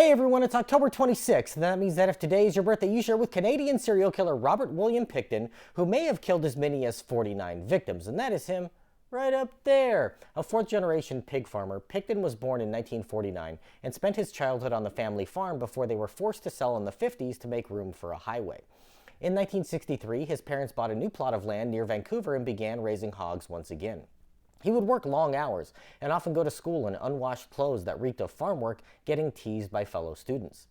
Hey everyone, it's October 26th, and that means that if today is your birthday, you share with Canadian serial killer Robert William Pickton, who may have killed as many as 49 victims, and that is him right up there. A fourth-generation pig farmer, Pickton was born in 1949 and spent his childhood on the family farm before they were forced to sell in the 50s to make room for a highway. In 1963, his parents bought a new plot of land near Vancouver and began raising hogs once again. He would work long hours and often go to school in unwashed clothes that reeked of farm work, getting teased by fellow students.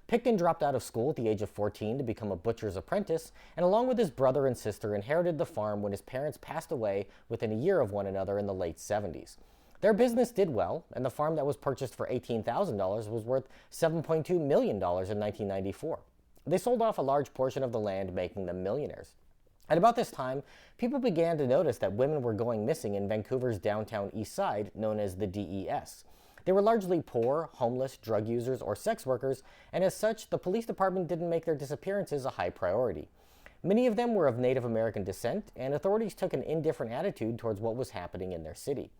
Pickton dropped out of school at the age of 14 to become a butcher's apprentice, and along with his brother and sister inherited the farm when his parents passed away within a year of one another in the late 70s. Their business did well, and the farm that was purchased for $18,000 was worth $7.2 million in 1994. They sold off a large portion of the land, making them millionaires. At about this time, people began to notice that women were going missing in Vancouver's downtown east side, known as the DES. They were largely poor, homeless, drug users, or sex workers, and as such, the police department didn't make their disappearances a high priority. Many of them were of Native American descent, and authorities took an indifferent attitude towards what was happening in their city.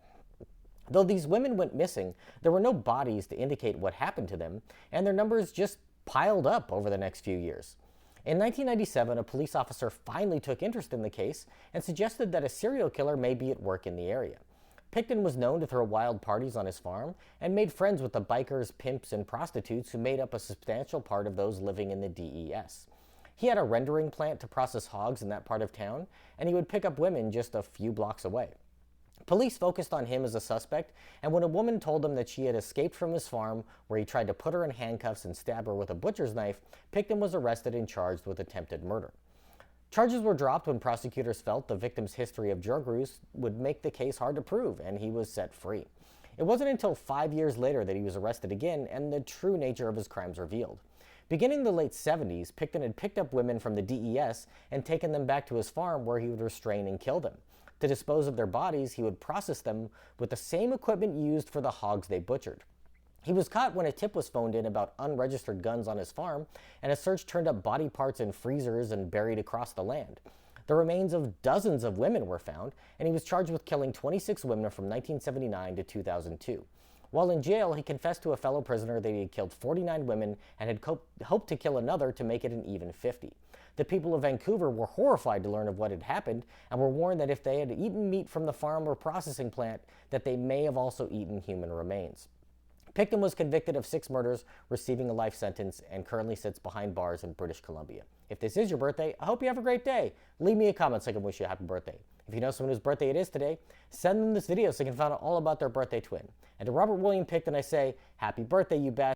Though these women went missing, there were no bodies to indicate what happened to them, and their numbers just piled up over the next few years. In 1997, a police officer finally took interest in the case and suggested that a serial killer may be at work in the area. Pickton was known to throw wild parties on his farm and made friends with the bikers, pimps, and prostitutes who made up a substantial part of those living in the DES. He had a rendering plant to process hogs in that part of town, and he would pick up women just a few blocks away. Police focused on him as a suspect, and when a woman told them that she had escaped from his farm where he tried to put her in handcuffs and stab her with a butcher's knife, Pickton was arrested and charged with attempted murder. Charges were dropped when prosecutors felt the victim's history of drug use would make the case hard to prove, and he was set free. It wasn't until 5 years later that he was arrested again and the true nature of his crimes revealed. Beginning in the late 70s, Pickton had picked up women from the DES and taken them back to his farm where he would restrain and kill them. To dispose of their bodies, he would process them with the same equipment used for the hogs they butchered. He was caught when a tip was phoned in about unregistered guns on his farm, and a search turned up body parts in freezers and buried across the land. The remains of dozens of women were found, and he was charged with killing 26 women from 1979 to 2002. While in jail, he confessed to a fellow prisoner that he had killed 49 women and had hoped to kill another to make it an even 50. The people of Vancouver were horrified to learn of what had happened and were warned that if they had eaten meat from the farm or processing plant, that they may have also eaten human remains. Pickton was convicted of 6 murders, receiving a life sentence, and currently sits behind bars in British Columbia. If this is your birthday, I hope you have a great day. Leave me a comment so I can wish you a happy birthday. If you know someone whose birthday it is today, send them this video so they can find out all about their birthday twin. And to Robert William Pickton, I say, happy birthday, you bastard.